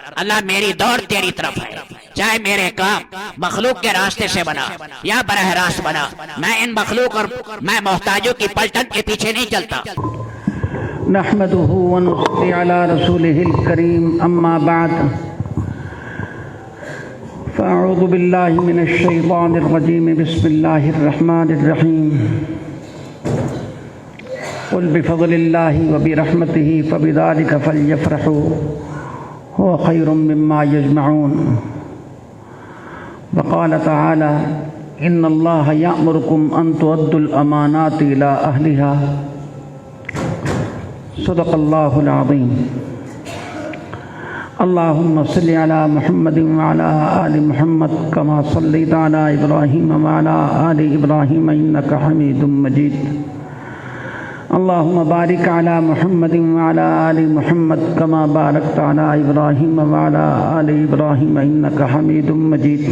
اللہ میری دوڑ تیری طرف ہے، چاہے میرے کام مخلوق کے راستے سے بنا یا براہ راست بنا، میں ان مخلوق اور میں محتاجوں کی پلٹن کے پیچھے نہیں چلتا۔ نحمده ونصلي على رسوله الكريم أما بعد فأعوذ بالله من الشيطان الرجيم بسم الله الرحمن الرحيم قل بفضل الله وبرحمته فبذلك فليفرحوا هو خير مما يجمعون وقال تعالى إن الله يأمركم أن تؤدوا الأمانات إلى أهلها صدق الله العظيم اللهم صل على محمد وعلى آل محمد كما صليت على إبراهيم وعلى آل إبراهيم إنك حميد مجيد اللهم بارك على محمد وعلى آل محمد كما باركت على إبراهيم وعلى آل إبراهيم إنك حميد مجيد۔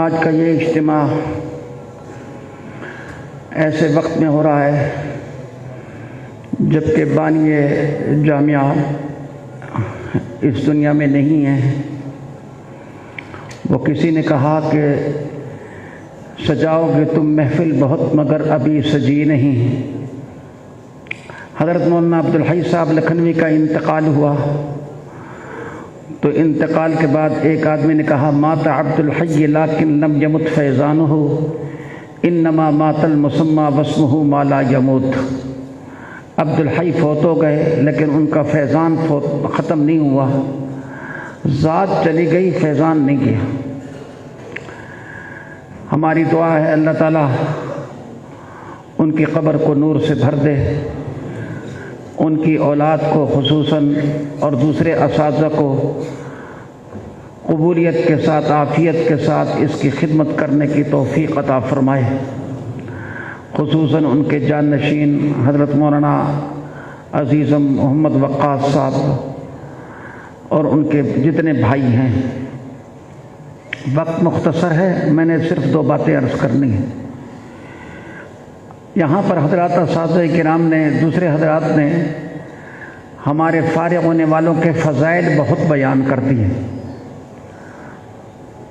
آج کا یہ اجتماع ایسے وقت میں ہو رہا ہے جبکہ بانی جامعہ اس دنیا میں نہیں ہے۔ وہ کسی نے کہا کہ سجاؤ گے تم محفل بہت مگر ابھی سجی نہیں۔ حضرت مولانا عبدالحی صاحب لکھنوی کا انتقال ہوا تو انتقال کے بعد ایک آدمی نے کہا مات عبدالحی لیکن لم یمت فیضانہ انما مات المسمى واسمہ ما لا یموت۔ عبدالحی فوت ہو گئے لیکن ان کا فیضان ختم نہیں ہوا، ذات چلی گئی فیضان نہیں گیا۔ ہماری دعا ہے اللہ تعالیٰ ان کی قبر کو نور سے بھر دے، ان کی اولاد کو خصوصاً اور دوسرے اساتذہ کو قبولیت کے ساتھ عافیت کے ساتھ اس کی خدمت کرنے کی توفیق عطا فرمائے، خصوصاً ان کے جانشین حضرت مولانا عزیزم محمد وقاص صاحب اور ان کے جتنے بھائی ہیں۔ وقت مختصر ہے، میں نے صرف 2 باتیں عرض کرنی ہیں۔ یہاں پر حضرات اساتذہ کرام نے دوسرے حضرات نے ہمارے فارغ ہونے والوں کے فضائل بہت بیان کر دیے،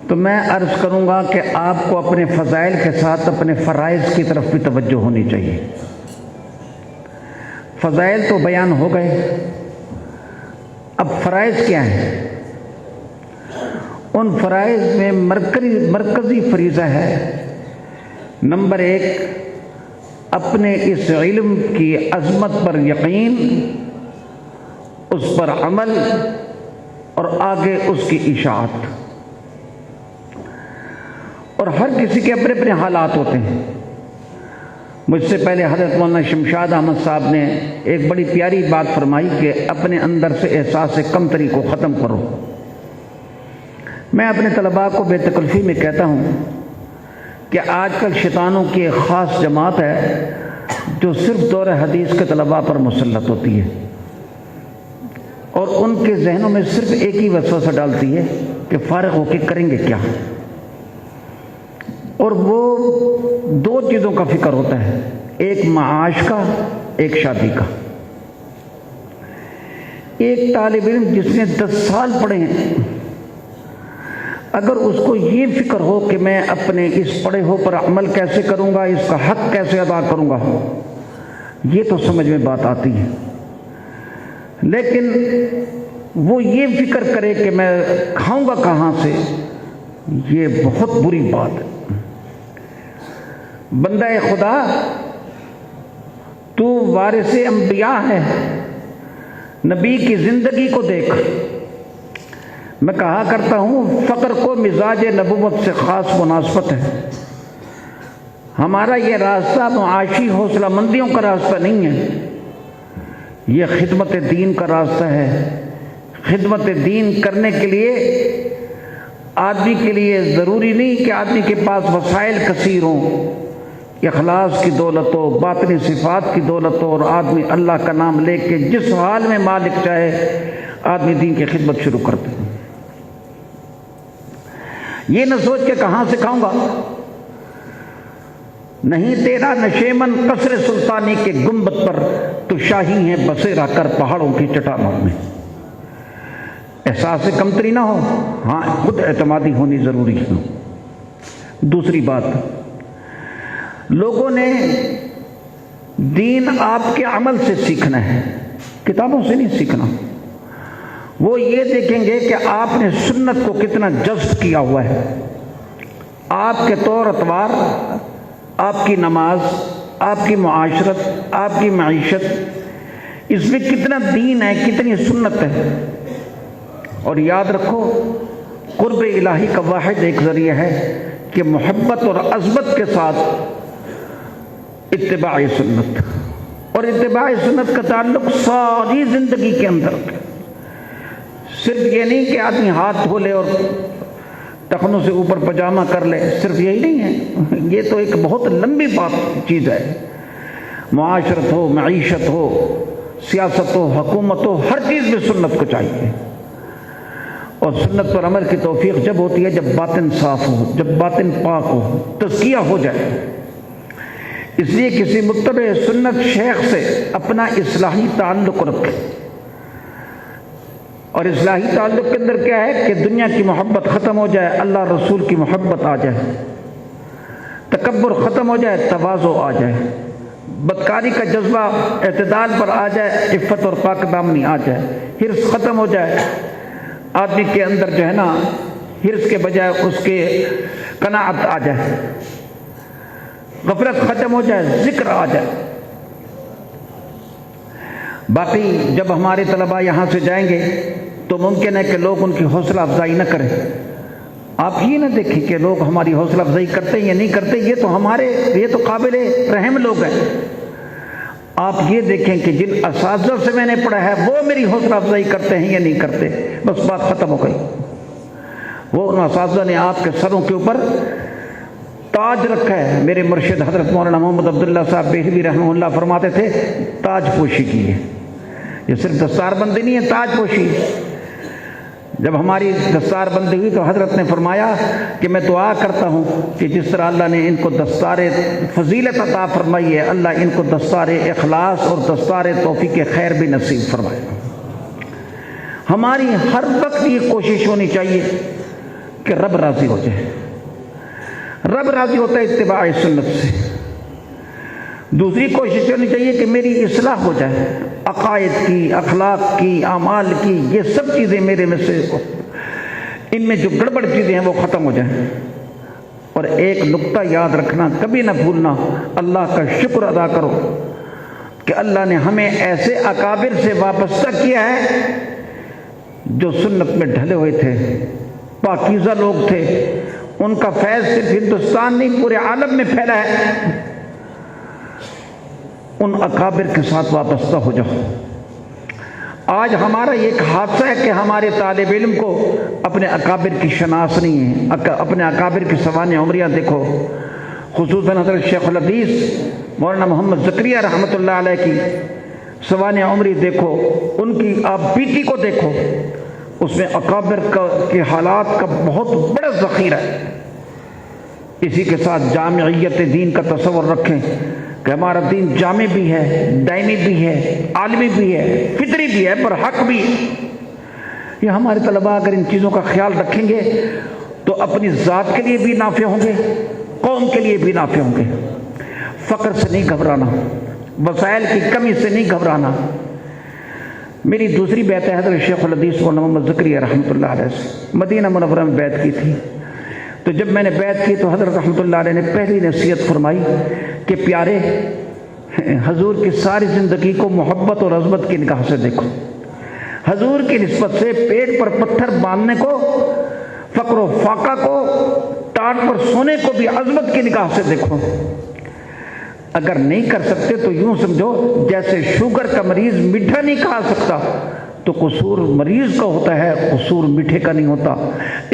تو میں عرض کروں گا کہ آپ کو اپنے فضائل کے ساتھ اپنے فرائض کی طرف بھی توجہ ہونی چاہیے۔ فضائل تو بیان ہو گئے، اب فرائض کیا ہیں؟ ان فرائض میں مرکزی فریضہ ہے نمبر 1 اپنے اس علم کی عظمت پر یقین، اس پر عمل اور آگے اس کی اشاعت۔ اور ہر کسی کے اپنے اپنے حالات ہوتے ہیں۔ مجھ سے پہلے حضرت مولانا شمشاد احمد صاحب نے ایک بڑی پیاری بات فرمائی کہ اپنے اندر سے احساس کمتری کو ختم کرو۔ میں اپنے طلباء کو بے تکلفی میں کہتا ہوں کہ آج کل شیطانوں کی ایک خاص جماعت ہے جو صرف دور حدیث کے طلباء پر مسلط ہوتی ہے اور ان کے ذہنوں میں صرف ایک ہی وسوسہ ڈالتی ہے کہ فارغ ہو کے کریں گے کیا، اور وہ 2 چیزوں کا فکر ہوتا ہے، ایک معاش کا، ایک شادی کا۔ ایک طالب علم جس نے 10 سال پڑھے ہیں اگر اس کو یہ فکر ہو کہ میں اپنے اس پڑھے ہو پر عمل کیسے کروں گا، اس کا حق کیسے ادا کروں گا، یہ تو سمجھ میں بات آتی ہے، لیکن وہ یہ فکر کرے کہ میں کھاؤں گا کہاں سے، یہ بہت بری بات ہے۔ بندہ خدا تو وارث انبیاء ہے، نبی کی زندگی کو دیکھ۔ میں کہا کرتا ہوں فقر کو مزاج نبوت سے خاص مناسبت ہے۔ ہمارا یہ راستہ معاشی حوصلہ مندیوں کا راستہ نہیں ہے، یہ خدمت دین کا راستہ ہے۔ خدمت دین کرنے کے لیے آدمی کے لیے ضروری نہیں کہ آدمی کے پاس وسائل کثیر ہوں، اخلاص کی دولت ہو، باطنی صفات کی دولت ہو، اور آدمی اللہ کا نام لے کے جس حال میں مالک چاہے آدمی دین کی خدمت شروع کر دے۔ یہ نہ سوچ کے کہاں سے کھاؤں گا، نہیں تیرا نشیمن قصر سلطانی کے گنبد پر تو شاہی ہیں بسیرا کر پہاڑوں کی چٹانوں میں۔ احساس کمتری نہ ہو، ہاں خود اعتمادی ہونی ضروری ہے۔ دوسری بات، لوگوں نے دین آپ کے عمل سے سیکھنا ہے، کتابوں سے نہیں سیکھنا۔ وہ یہ دیکھیں گے کہ آپ نے سنت کو کتنا جذب کیا ہوا ہے، آپ کے طور اطوار، آپ کی نماز، آپ کی معاشرت، آپ کی معیشت، اس میں کتنا دین ہے، کتنی سنت ہے۔ اور یاد رکھو، قرب الہی کا واحد ایک ذریعہ ہے کہ محبت اور عظمت کے ساتھ اتباع سنت، اور اتباع سنت کا تعلق ساری زندگی کے اندر ہے۔ صرف یہ نہیں کہ آدمی ہاتھ دھو لے اور ٹخنوں سے اوپر پجامہ کر لے، صرف یہی نہیں ہے، یہ تو ایک بہت لمبی چیز ہے۔ معاشرت ہو، معیشت ہو، سیاست ہو، حکومت ہو، ہر چیز میں سنت کو چاہیے۔ اور سنت پر عمل کی توفیق جب ہوتی ہے جب باطن صاف ہو، جب باطن پاک ہو، تزکیہ ہو جائے۔ اس لیے کسی متبع سنت شیخ سے اپنا اصلاحی تعلق رکھے، اور اصلاحی تعلق کے اندر کیا ہے کہ دنیا کی محبت ختم ہو جائے، اللہ رسول کی محبت آ جائے، تکبر ختم ہو جائے، تواضع آ جائے، بدکاری کا جذبہ اعتدال پر آ جائے، عفت اور پاک دامنی آ جائے، حرص ختم ہو جائے، آدمی کے اندر جو ہے نا حرص کے بجائے اس کے قناعت آ جائے، غفلت ختم ہو جائے، ذکر آ جائے۔ باقی جب ہمارے طلباء یہاں سے جائیں گے تو ممکن ہے کہ لوگ ان کی حوصلہ افزائی نہ کریں۔ آپ یہ نہ دیکھیں کہ لوگ ہماری حوصلہ افزائی کرتے ہیں یا نہیں کرتے، یہ تو قابل رحم لوگ ہیں۔ آپ یہ دیکھیں کہ جن اساتذہ سے میں نے پڑھا ہے وہ میری حوصلہ افزائی کرتے ہیں یا نہیں کرتے، بس بات ختم ہو گئی۔ وہ ان اساتذہ نے آپ کے سروں کے اوپر تاج رکھا ہے۔ میرے مرشد حضرت مولانا محمد عبداللہ صاحب بہلوی رحمہ اللہ فرماتے تھے، تاج پوشی کی ہے، یہ صرف دستار بندی نہیں ہے، تاج پوشی۔ جب ہماری دستار بندی ہوئی تو حضرت نے فرمایا کہ میں دعا کرتا ہوں کہ جس طرح اللہ نے ان کو دستار فضیلت عطا فرمائی ہے، اللہ ان کو دستار اخلاص اور دستار توفیق خیر بھی نصیب فرمائے۔ ہماری ہر وقت یہ کوشش ہونی چاہیے کہ رب راضی ہو جائے۔ رب راضی ہوتا ہے اتباع سنت سے۔ دوسری کوشش ہونی چاہیے کہ میری اصلاح ہو جائے، عقائد کی، اخلاق کی، اعمال کی، یہ سب چیزیں میرے میں سے، ان میں جو گڑبڑ چیزیں ہیں وہ ختم ہو جائیں۔ اور ایک نقطہ یاد رکھنا، کبھی نہ بھولنا، اللہ کا شکر ادا کرو کہ اللہ نے ہمیں ایسے اکابر سے وابستہ کیا ہے جو سنت میں ڈھلے ہوئے تھے، پاکیزہ لوگ تھے۔ ان کا فیض صرف ہندوستان نہیں پورے عالم میں پھیلا ہے۔ ان اکابر کے ساتھ وابستہ ہو جاؤ۔ آج ہمارا یہ ایک حادثہ ہے کہ ہمارے طالب علم کو اپنے اکابر کی شناس نہیں ہے۔ اپنے اکابر کی سوانح عمریاں دیکھو، خصوصاً حضرت شیخ الحدیث مولانا محمد زکریا رحمۃ اللہ علیہ کی سوانح عمری دیکھو، ان کی آپ بیٹی کو دیکھو، اس میں اکابر کے حالات کا بہت بڑا ذخیرہ ہے۔ اسی کے ساتھ جامعیت دین کا تصور رکھیں کہ ہمارا دین جامع بھی ہے، دائمی بھی ہے، عالمی بھی ہے، فطری بھی ہے، پر حق بھی ہے۔ یہ ہمارے طلباء اگر ان چیزوں کا خیال رکھیں گے تو اپنی ذات کے لیے بھی نافع ہوں گے، قوم کے لیے بھی نافع ہوں گے۔ فقر سے نہیں گھبرانا، وسائل کی کمی سے نہیں گھبرانا۔ میری دوسری بیعت ہے حضرت شیخ الحدیث مولانا محمد زکریا رحمۃ اللہ علیہ سے، مدینہ منورہ میں بیعت کی تھی۔ تو جب میں نے بیعت کی تو حضرت رحمۃ اللہ علیہ نے پہلی نصیحت فرمائی کہ پیارے، حضور کی ساری زندگی کو محبت اور عظمت کی نگاہ سے دیکھو۔ حضور کی نسبت سے پیٹ پر پتھر باندھنے کو، فقر و فاقہ کو، ٹاٹ پر سونے کو بھی عظمت کی نگاہ سے دیکھو۔ اگر نہیں کر سکتے تو یوں سمجھو جیسے شوگر کا مریض میٹھا نہیں کھا سکتا تو قصور مریض کا ہوتا ہے، قصور میٹھے کا نہیں ہوتا۔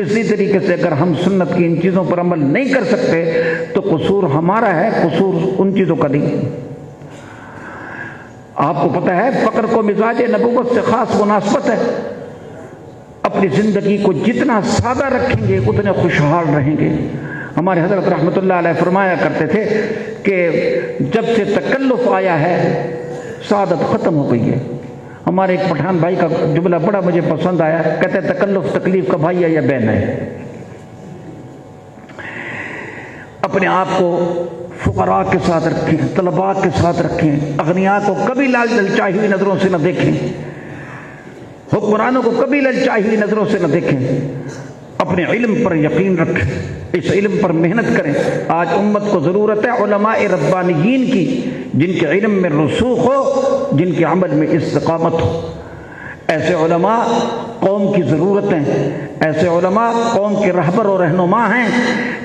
اسی طریقے سے اگر ہم سنت کی ان چیزوں پر عمل نہیں کر سکتے تو قصور ہمارا ہے، قصور ان چیزوں کا نہیں۔ آپ کو پتہ ہے فقر کو مزاج نبوت سے خاص مناسبت ہے۔ اپنی زندگی کو جتنا سادہ رکھیں گے اتنے خوشحال رہیں گے۔ ہمارے حضرت رحمۃ اللہ علیہ فرمایا کرتے تھے کہ جب سے تکلف آیا ہے سعادت ختم ہو گئی ہے۔ ہمارے ایک پٹھان بھائی کا جملہ بڑا مجھے پسند آیا، کہتے ہیں تکلف تکلیف کا بھائی ہے یا بہن ہے۔ اپنے آپ کو فقراء کے ساتھ رکھیں، طلباء کے ساتھ رکھیں، اغنیاء کو کبھی للچائی ہوئی نظروں سے نہ دیکھیں، حکمرانوں کو کبھی للچائی ہوئی نظروں سے نہ دیکھیں، اپنے علم پر یقین رکھیں، اس علم پر محنت کریں۔ آج امت کو ضرورت ہے علماء ربانیین کی، جن کے علم میں رسوخ ہو، جن کے عمل میں استقامت ہو۔ ایسے علماء قوم کی ضرورت ہیں، ایسے علماء قوم کے رہبر و رہنما ہیں،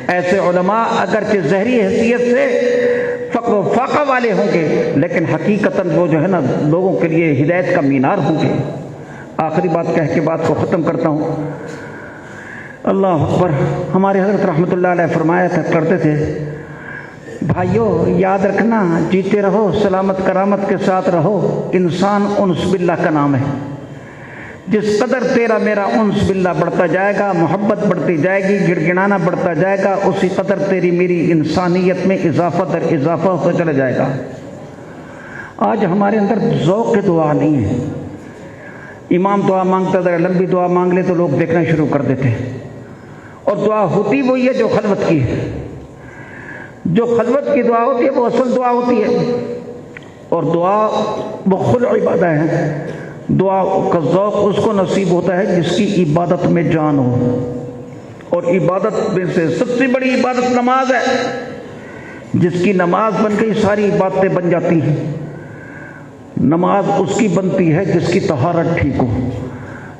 ایسے علماء اگرچہ ظاہری حیثیت سے فقر و فاقہ والے ہوں گے، لیکن حقیقتاً وہ جو ہے نا لوگوں کے لیے ہدایت کا مینار ہوں گے۔ آخری بات کہہ کے بات کو ختم کرتا ہوں۔ اللہ اکبر۔ ہمارے حضرت رحمۃ اللہ علیہ فرمایا کرتے تھے، بھائیو یاد رکھنا، جیتے رہو سلامت کرامت کے ساتھ رہو، انسان انس باللہ کا نام ہے۔ جس قدر تیرا میرا انس باللہ بڑھتا جائے گا، محبت بڑھتی جائے گی، گڑگڑانا بڑھتا جائے گا، اسی قدر تیری میری انسانیت میں اضافہ در اضافہ ہوتا چلا جائے گا۔ آج ہمارے اندر ذوق دعا نہیں ہے۔ امام دعا مانگتا ذرا لمبی دعا مانگ لے تو لوگ دیکھنا شروع کر دیتے، اور دعا ہوتی وہی ہے جو خلوت کی ہے۔ جو خلوت کی دعا ہوتی ہے وہ اصل دعا ہوتی ہے، اور دعا وہ خلع عبادہ ہے۔ دعا کا ذوق اس کو نصیب ہوتا ہے جس کی عبادت میں جان ہو، اور عبادت میں سے سب سے بڑی عبادت نماز ہے۔ جس کی نماز بن گئی ساری عبادتیں بن جاتی ہیں۔ نماز اس کی بنتی ہے جس کی طہارت ٹھیک ہو،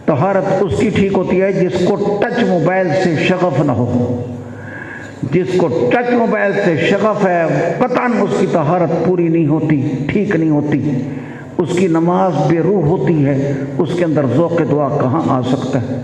طہارت اس کی ٹھیک ہوتی ہے جس کو ٹچ موبائل سے شغف نہ ہو۔ جس کو ٹچ موبائل سے شغف ہے قطعاً اس کی طہارت پوری نہیں ہوتی، ٹھیک نہیں ہوتی، اس کی نماز بے روح ہوتی ہے، اس کے اندر ذوق دعا کہاں آ سکتا ہے؟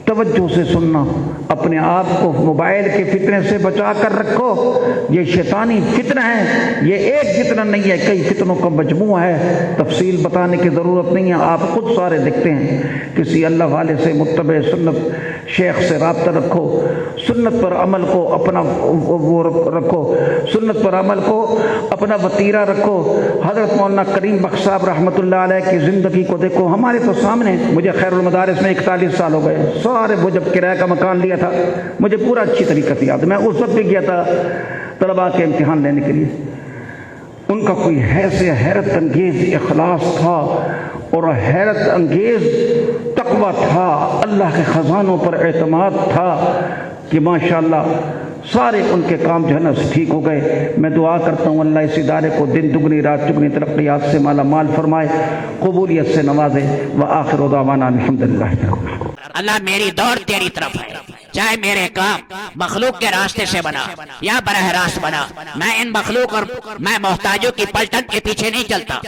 توجہ سے سننا، اپنے آپ کو موبائل کے فتنے سے بچا کر رکھو۔ یہ شیطانی فتنہ ہے، یہ ایک فتنہ نہیں ہے، کئی فتنوں کا مجموعہ ہے، تفصیل بتانے کی ضرورت نہیں ہے، آپ خود سارے دیکھتے ہیں۔ کسی اللہ والے سے، متبع سنت شیخ سے رابطہ رکھو، سنت پر عمل کو اپنا وہ رکھو، سنت پر عمل کو اپنا وتیرہ رکھو۔ حضرت مولانا کریم بخش صاحب رحمۃ اللہ علیہ کی زندگی کو دیکھو، ہمارے تو سامنے، مجھے خیر المدارس میں 41 سال ہو گئے، سارے وہ جب کرایہ کا مکان لیا تھا مجھے پورا اچھی طریقے سے یاد ہے، میں اس وقت بھی گیا تھا طلباء کے امتحان لینے کے لیے۔ ان کا کوئی حیرت انگیز اخلاص تھا اور حیرت انگیز تقویٰ تھا، اللہ کے خزانوں پر اعتماد تھا کہ ماشاءاللہ سارے ان کے کام جو ہے نا ٹھیک ہو گئے۔ میں دعا کرتا ہوں اللہ اس ادارے کو دن دگنی رات چگنی ترقیات سے مالا مال فرمائے، قبولیت سے نوازے۔ وآخر دعوانا الحمدللہ۔ اللہ میری دوڑ تیری طرف ہے، چاہے میرے کام مخلوق کے راستے سے بنا یا براہ راست بنا، میں ان مخلوق اور میں محتاجوں کی پلٹن کے پیچھے نہیں چلتا۔